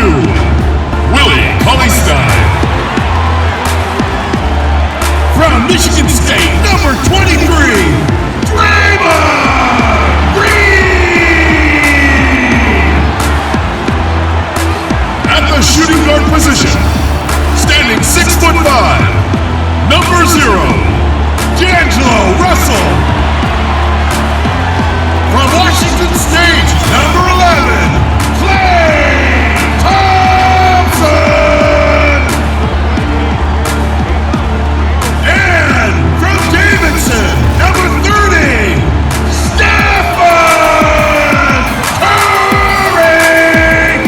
Willie Cauley-Stein. From Michigan State, number 23, Draymond Green. At the shooting guard position, standing 6'5", number 0, D'Angelo Russell. From Washington State, number 11, Klay Thompson. And from Davidson, number 30, Stephen Curry.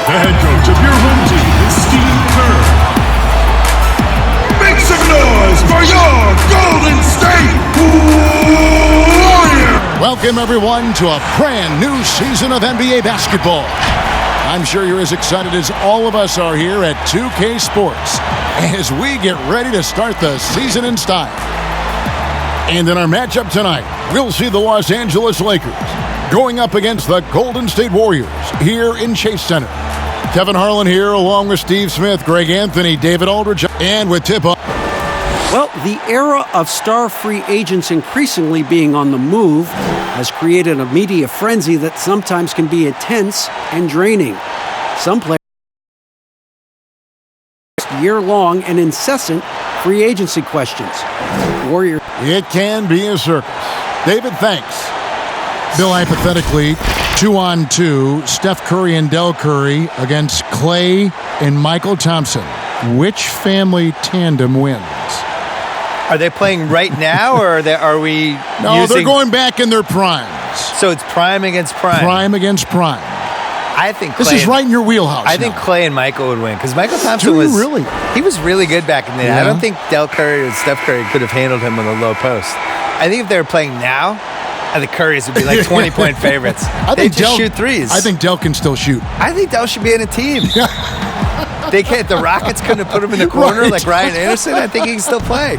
The head coach of your home team is Steve Kerr. Make some noise for your Golden State Warriors! Welcome, everyone, to a brand new season of NBA basketball. I'm sure you're as excited as all of us are here at 2K Sports as we get ready to start the season in style. And in our matchup tonight, we'll see the Los Angeles Lakers going up against the Golden State Warriors here in Chase Center. Kevin Harlan here, along with Steve Smith, Greg Anthony, David Aldridge, and with tip-off. Well, the era of star free agents increasingly being on the move has created a media frenzy that sometimes can be intense and draining. Some players year-long and incessant free agency questions. Warriors. It can be a circus. David, thanks. Bill, hypothetically, 2-on-2, Steph Curry and Del Curry against Klay and Michael Thompson. Which family tandem wins? Are they playing right now, or are we No, they're going back in their primes. So it's prime against prime. Prime against prime. I think this is right in your wheelhouse. I think Klay and Michael would win because Michael Thompson he was really good back in the day. Yeah. I don't think Del Curry and Steph Curry could have handled him on the low post. I think if they were playing now, the Currys would be like 20-point favorites. They just shoot threes. I think Del can still shoot. I think Del should be in a team. They can't. The Rockets couldn't have put him in the corner like Ryan Anderson. I think he can still play.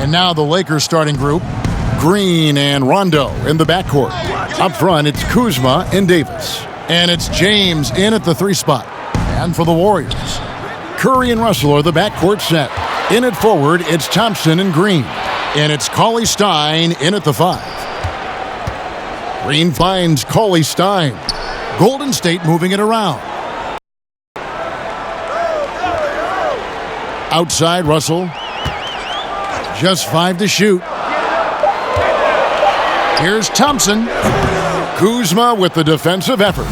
And now the Lakers starting group, Green and Rondo in the backcourt. Up front, it's Kuzma and Davis. And it's James in at the 3 spot. And for the Warriors, Curry and Russell are the backcourt set. In at forward, it's Thompson and Green. And it's Cauley-Stein in at the 5. Green finds Cauley-Stein. Golden State moving it around. Outside, Russell. Just 5 to shoot. Here's Thompson. Kuzma with the defensive effort.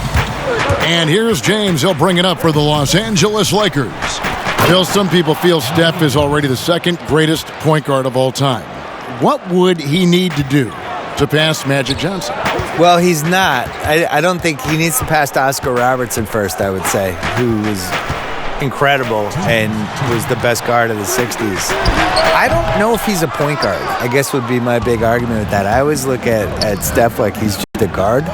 And here's James. He'll bring it up for the Los Angeles Lakers. Bill, some people feel Steph is already the second greatest point guard of all time. What would he need to do to pass Magic Johnson? Well, he's not. I don't think he needs to pass to Oscar Robertson first, I would say, who was incredible and was the best guard of the 60s. I don't know if he's a point guard, I guess would be my big argument with that. I always look at Steph like he's just a guard.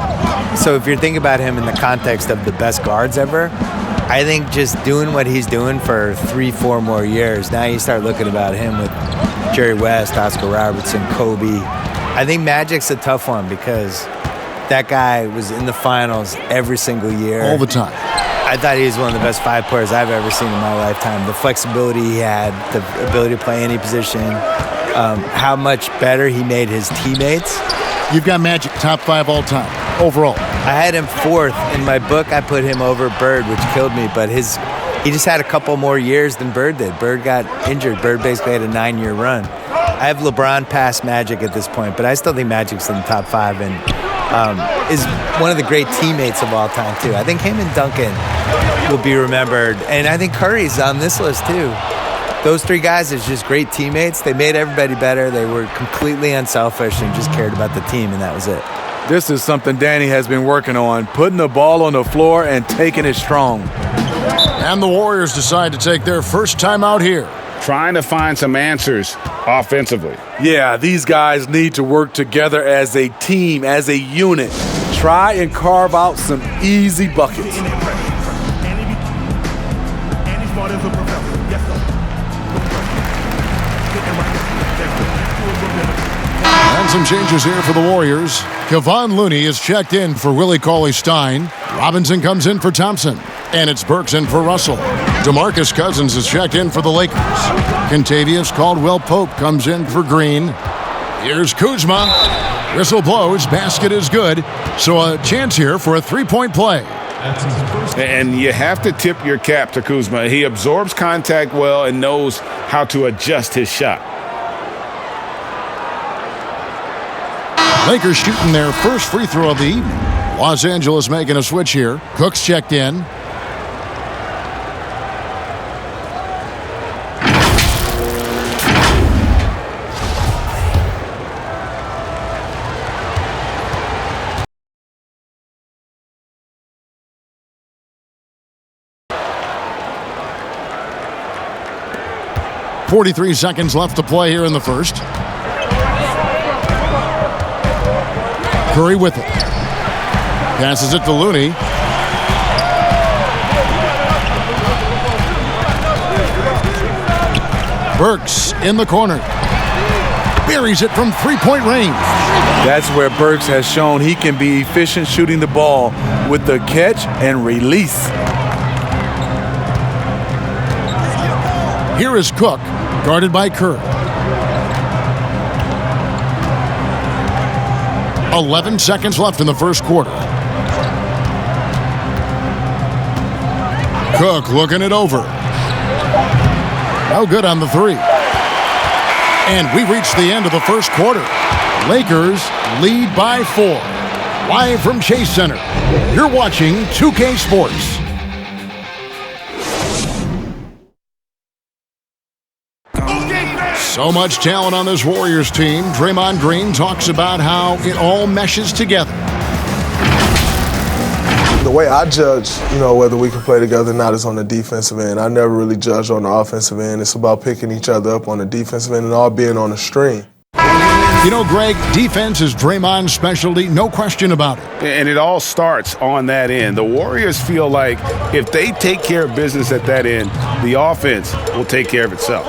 So if you're thinking about him in the context of the best guards ever, I think just doing what he's doing for 3-4 more years, now you start looking about him with Jerry West, Oscar Robertson, Kobe. I think Magic's a tough one because that guy was in the finals every single year. All the time. I thought he was one of the best 5 players I've ever seen in my lifetime. The flexibility he had, the ability to play any position, how much better he made his teammates. You've got Magic top 5 all time, overall. I had him 4th. In my book, I put him over Bird, which killed me, but he just had a couple more years than Bird did. Bird got injured. Bird basically had a 9-year run. I have LeBron past Magic at this point, but I still think Magic's in the top 5 and is one of the great teammates of all time, too. I think him and Duncan will be remembered, and I think Curry's on this list, too. Those 3 guys are just great teammates. They made everybody better. They were completely unselfish and just cared about the team, and that was it. This is something Danny has been working on, putting the ball on the floor and taking it strong. And the Warriors decide to take their first time out here. Trying to find some answers offensively. Yeah, these guys need to work together as a team, as a unit. Try and carve out some easy buckets. And some changes here for the Warriors. Kevon Looney is checked in for Willie Cauley-Stein. Robinson comes in for Thompson. And it's Burks in for Russell. DeMarcus Cousins is checked in for the Lakers. Kentavious Caldwell-Pope comes in for Green. Here's Kuzma. Whistle blows. Basket is good. So a chance here for a three-point play. And you have to tip your cap to Kuzma. He absorbs contact well and knows how to adjust his shot. Lakers shooting their first free throw of the evening. Los Angeles making a switch here. Cook's checked in. .43 seconds left to play here in the first. Curry with it. Passes it to Looney. Burks in the corner. Buries it from three-point range. That's where Burks has shown he can be efficient shooting the ball with the catch and release. Here is Cook, guarded by Curry. 11 seconds left in the first quarter. Cook looking it over. No good on the three. And we reach the end of the first quarter. Lakers lead by 4. Live from Chase Center, you're watching 2K Sports. So much talent on this Warriors team. Draymond Green talks about how it all meshes together. The way I judge, whether we can play together or not is on the defensive end. I never really judge on the offensive end. It's about picking each other up on the defensive end and all being on the string. Greg, defense is Draymond's specialty, no question about it. And it all starts on that end. The Warriors feel like if they take care of business at that end, the offense will take care of itself.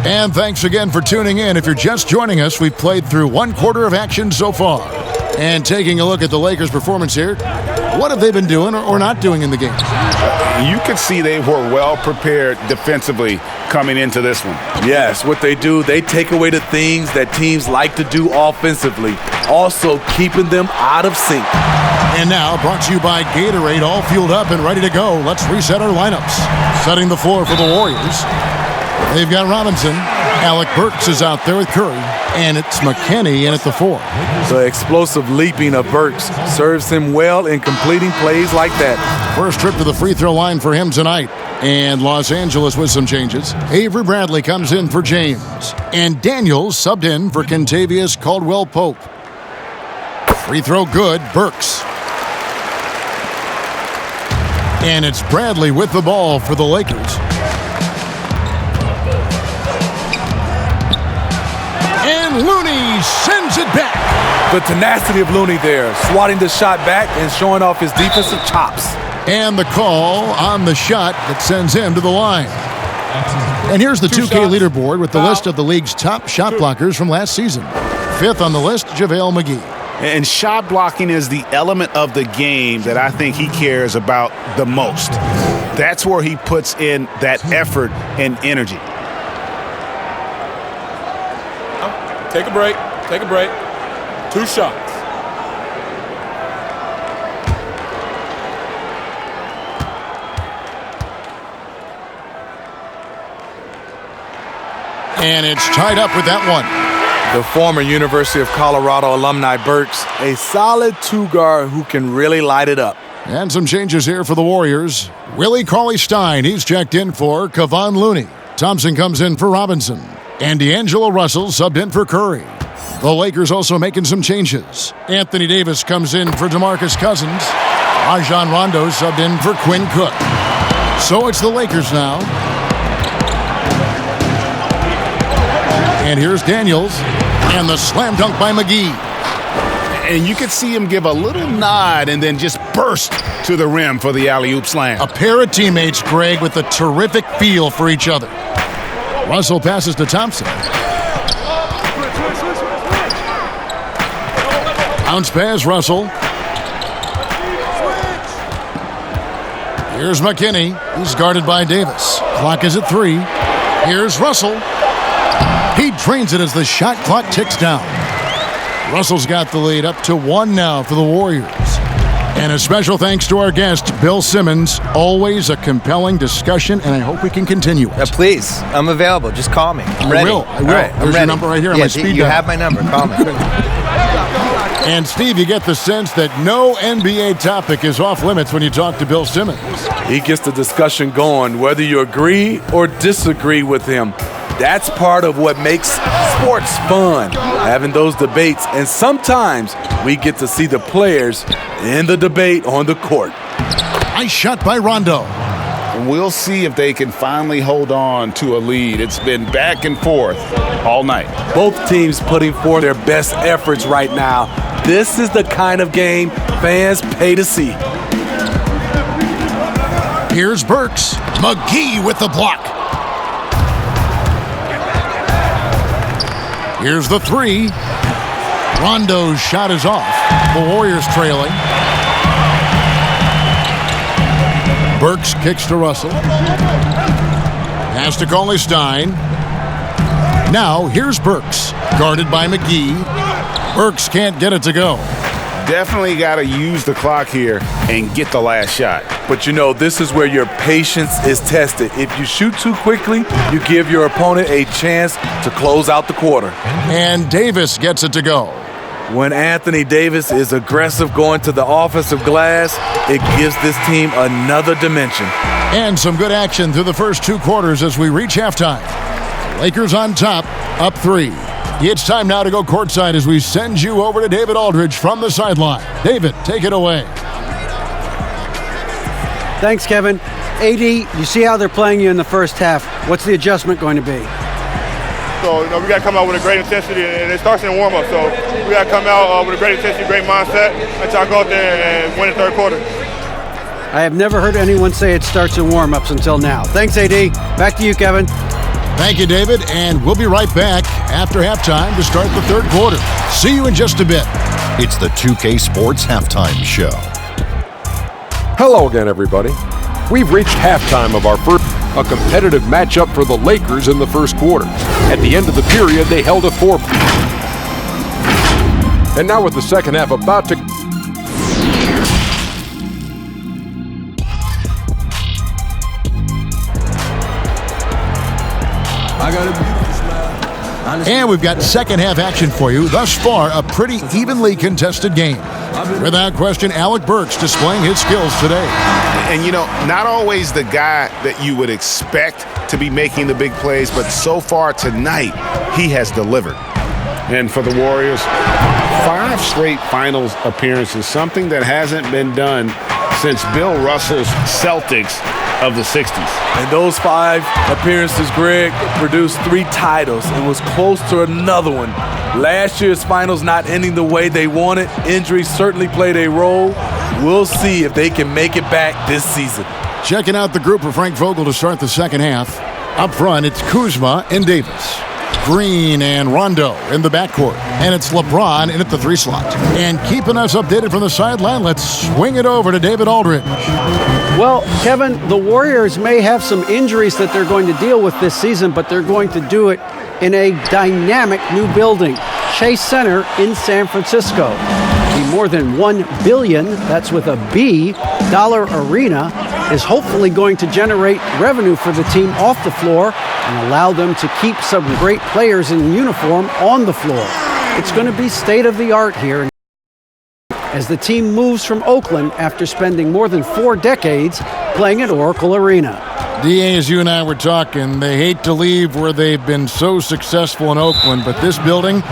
And thanks again for tuning in. If you're just joining us, we've played through one quarter of action so far. And taking a look at the Lakers' performance here, what have they been doing or not doing in the game? You could see they were well prepared defensively coming into this one. Yes, what they do, they take away the things that teams like to do offensively, also keeping them out of sync. And now, brought to you by Gatorade, all fueled up and ready to go. Let's reset our lineups. Setting the floor for the Warriors. They've got Robinson. Alec Burks is out there with Curry. And it's McKinney in at the 4. The explosive leaping of Burks serves him well in completing plays like that. First trip to the free throw line for him tonight. And Los Angeles with some changes. Avery Bradley comes in for James. And Daniels subbed in for Kentavious Caldwell-Pope. Free throw good, Burks. And it's Bradley with the ball for the Lakers. And Looney sends it back. The tenacity of Looney there, swatting the shot back and showing off his defensive chops. And the call on the shot that sends him to the line. And here's the 2K leaderboard with the list of the league's top shot blockers from last season. 5th on the list, JaVale McGee. And shot blocking is the element of the game that I think he cares about the most. That's where he puts in that effort and energy. Take a break. Take a break. 2 shots. And it's tied up with that one. The former University of Colorado alumni Burks, a solid 2-guard who can really light it up. And some changes here for the Warriors. Willie Cauley-Stein, he's checked in for Kevon Looney. Thompson comes in for Robinson. And D'Angelo Russell subbed in for Curry. The Lakers also making some changes. Anthony Davis comes in for DeMarcus Cousins. Rajon Rondo subbed in for Quinn Cook. So it's the Lakers now. And here's Daniels. And the slam dunk by McGee. And you could see him give a little nod and then just burst to the rim for the alley-oop slam. A pair of teammates, Greg, with a terrific feel for each other. Russell passes to Thompson. Bounce pass, Russell. Here's McKinney. He's guarded by Davis. Clock is at 3. Here's Russell. He drains it as the shot clock ticks down. Russell's got the lead up to 1 now for the Warriors. And a special thanks to our guest, Bill Simmons. Always a compelling discussion, and I hope we can continue it. Please, I'm available. Just call me. I'm ready. I will. All right, I'm There's ready. your number right here on my speed You dial. have my number. Call me. And Steve, you get the sense that no NBA topic is off limits when you talk to Bill Simmons. He gets the discussion going, whether you agree or disagree with him. That's part of what makes sports fun, having those debates. And sometimes we get to see the players in the debate on the court. Nice shot by Rondo. And we'll see if they can finally hold on to a lead. It's been back and forth all night. Both teams putting forth their best efforts right now. This is the kind of game fans pay to see. Here's Burks. McGee with the block. Here's the 3. Rondo's shot is off. The Warriors trailing. Burks kicks to Russell. Pass to Cauley Stein. Now here's Burks, guarded by McGee. Burks can't get it to go. Definitely got to use the clock here and get the last shot. But you know, this is where your patience is tested. If you shoot too quickly, you give your opponent a chance to close out the quarter. And Davis gets it to go. When Anthony Davis is aggressive going to the offensive glass, it gives this team another dimension. And some good action through the first 2 quarters as we reach halftime. Lakers on top, up 3. It's time now to go courtside as we send you over to David Aldridge from the sideline. David, take it away. Thanks, Kevin. AD, you see how they're playing you in the first half. What's the adjustment going to be? So, we got to come out with a great intensity, and it starts in the warm-up. So, we got to come out with a great intensity, great mindset, until I go out there and win the third quarter. I have never heard anyone say it starts in warm-ups until now. Thanks, AD. Back to you, Kevin. Thank you, David, and we'll be right back after halftime to start the third quarter. See you in just a bit. It's the 2K Sports Halftime Show. Hello again, everybody. We've reached halftime of our first, a competitive matchup for the Lakers in the first quarter. At the end of the period, they held a 4. And now with the second half about to... And we've got second half action for you. Thus far, a pretty evenly contested game. Without question, Alec Burks displaying his skills today. And, not always the guy that you would expect to be making the big plays, but so far tonight, he has delivered. And for the Warriors, 5 straight finals appearances, something that hasn't been done since Bill Russell's Celtics of the 60s. And those 5 appearances, Greg, produced 3 titles and was close to another one. Last year's finals not ending the way they wanted. Injuries certainly played a role. We'll see if they can make it back this season. Checking out the group for Frank Vogel to start the second half. Up front, it's Kuzma and Davis. Green and Rondo in the backcourt. And it's LeBron in at the 3 slot. And keeping us updated from the sideline, let's swing it over to David Aldridge. Well, Kevin, the Warriors may have some injuries that they're going to deal with this season, but they're going to do it in a dynamic new building, Chase Center in San Francisco. The more than $1 billion, that's with a B, dollar arena is hopefully going to generate revenue for the team off the floor and allow them to keep some great players in uniform on the floor. It's going to be state-of-the-art here as the team moves from Oakland after spending more than 4 decades playing at Oracle Arena. DA, as you and I were talking, they hate to leave where they've been so successful in Oakland, but this building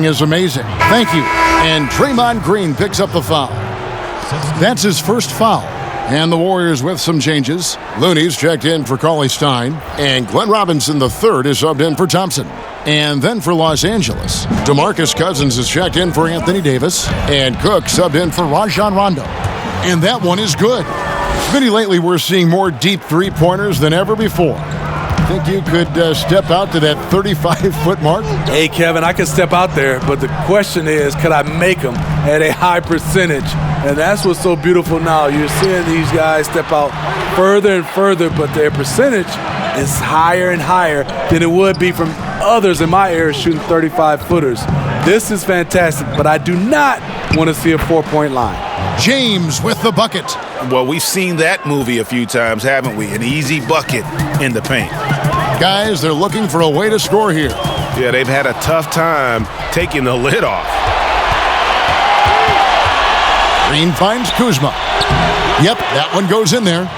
is amazing. Thank you. And Draymond Green picks up the foul. That's his first foul. And the Warriors with some changes. Looney's checked in for Cauley Stein. And Glenn Robinson III is subbed in for Thompson. And then for Los Angeles, DeMarcus Cousins is checked in for Anthony Davis. And Cook subbed in for Rajon Rondo. And that one is good. Smitty, lately we're seeing more deep three-pointers than ever before. think you could step out to that 35-foot mark? Hey, Kevin, I can step out there, but the question is, could I make them at a high percentage? And that's what's so beautiful now. You're seeing these guys step out further and further, but their percentage is higher and higher than it would be from others in my area shooting 35-footers. This is fantastic, but I do not want to see a 4-point line. James with the bucket. Well, we've seen that movie a few times, haven't we? An easy bucket in the paint. Guys, they're looking for a way to score here. Yeah, they've had a tough time taking the lid off. Green finds Kuzma. Yep, that one goes in there.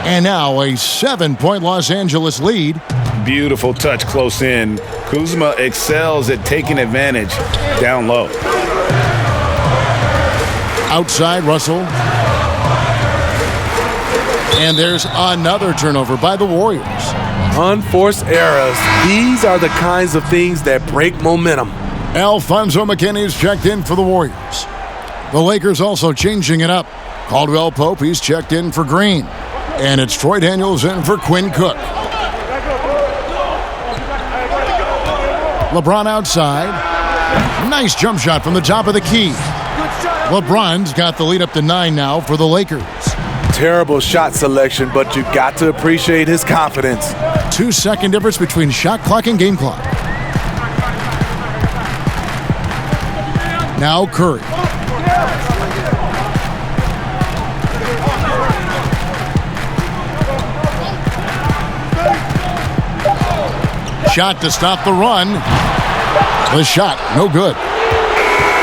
And now a 7-point Los Angeles lead. Beautiful touch close in. Kuzma excels at taking advantage down low. Outside, Russell. And there's another turnover by the Warriors. Unforced errors. These are the kinds of things that break momentum. Alfonso McKinney's checked in for the Warriors. The Lakers also changing it up. Caldwell Pope, he's checked in for Green. And it's Troy Daniels in for Quinn Cook. LeBron outside. Nice jump shot from the top of the key. LeBron's got the lead up to 9 now for the Lakers. Terrible shot selection, but you got to appreciate his confidence. 2-second difference between shot clock and game clock. Now Curry. Shot to stop the run. The shot, no good.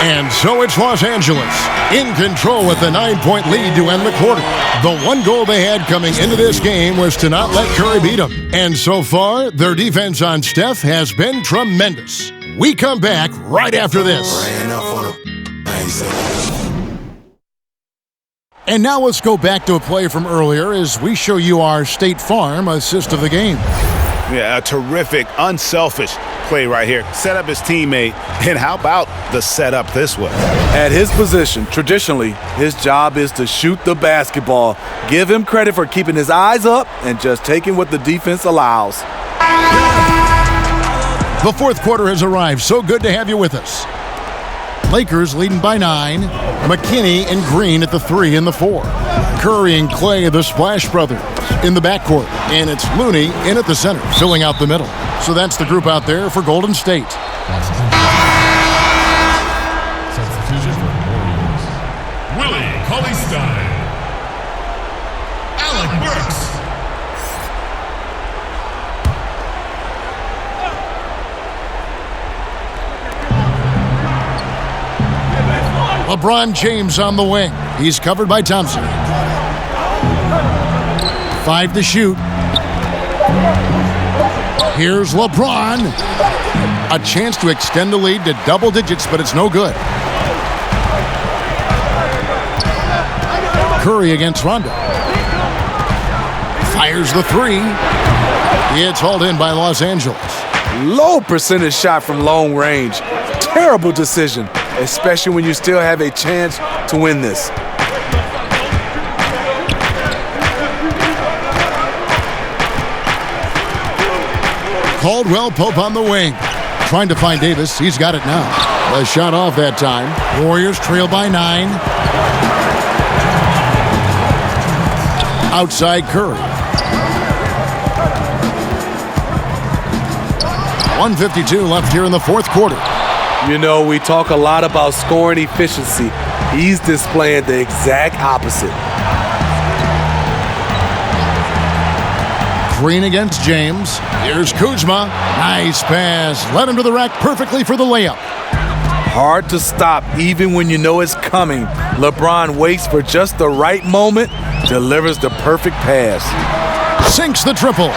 And so it's Los Angeles in control with a 9-point lead to end the quarter. The one goal they had coming into this game was to not let Curry beat them. And so far, their defense on Steph has been tremendous. We come back right after this. And now let's go back to a play from earlier as we show you our State Farm assist of the game. Yeah, a terrific, unselfish play right here. Set up his teammate, and how about the setup this way? At his position, traditionally, his job is to shoot the basketball. Give him credit for keeping his eyes up and just taking what the defense allows. The fourth quarter has arrived. So good to have you with us. Lakers leading by 9. McKinney and Green at the 3 and the 4. Curry and Clay, the Splash Brothers, in the backcourt. And it's Looney in at the center, filling out the middle. So that's the group out there for Golden State. Substitution for Warriors. Willie Cauley-Stein. Alec Burks. LeBron James on the wing. He's covered by Thompson. 5 to shoot. Here's LeBron. A chance to extend the lead to double digits, but it's no good. Curry against Rondo. Fires the 3. It's hauled in by Los Angeles. Low percentage shot from long range. Terrible decision, especially when you still have a chance to win this. Caldwell Pope on the wing. Trying to find Davis. He's got it now. A shot off that time. Warriors trail by 9. Outside Curry. 1:52 left here in the fourth quarter. You know, we talk a lot about scoring efficiency. He's displaying the exact opposite. Green against James. Here's Kuzma. Nice pass. Led him to the rack perfectly for the layup. Hard to stop even when you know it's coming. LeBron waits for just the right moment, delivers the perfect pass. Sinks the triple.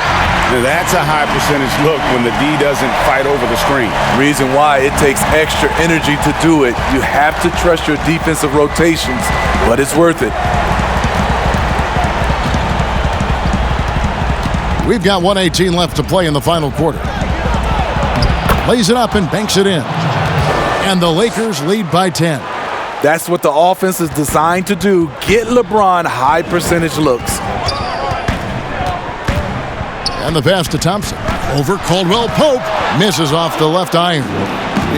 That's a high percentage look when the D doesn't fight over the screen. Reason why it takes extra energy to do it. You have to trust your defensive rotations, but it's worth it. We've got 1:18 left to play in the final quarter. Lays it up and banks it in. And the Lakers lead by 10. That's what the offense is designed to do. Get LeBron high percentage looks. And the pass to Thompson. Over Caldwell Pope. Misses off the left iron.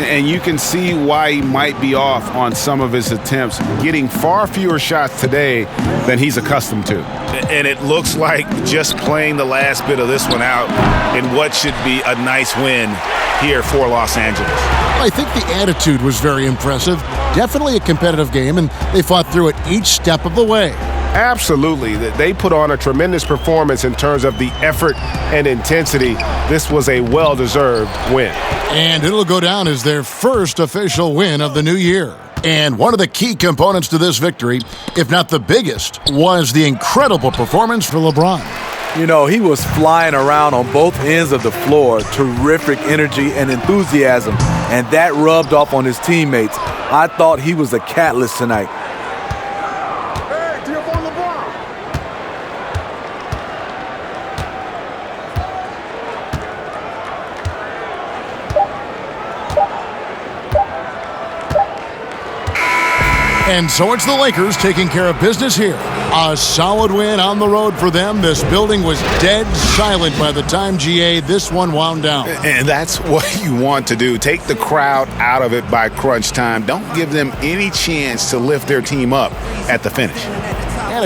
And you can see why he might be off on some of his attempts, getting far fewer shots today than he's accustomed to. And it looks like just playing the last bit of this one out in what should be a nice win here for Los Angeles. I think the attitude was very impressive. Definitely a competitive game, and they fought through it each step of the way. Absolutely. They put on a tremendous performance in terms of the effort and intensity. This was a well-deserved win. And it'll go down as their first official win of the new year. And one of the key components to this victory, if not the biggest, was the incredible performance for LeBron. You know, he was flying around on both ends of the floor. Terrific energy and enthusiasm. And that rubbed off on his teammates. I thought he was a catalyst tonight. And so it's the Lakers taking care of business here. A solid win on the road for them. This building was dead silent by the time, GA, this one wound down. And that's what you want to do. Take the crowd out of it by crunch time. Don't give them any chance to lift their team up at the finish.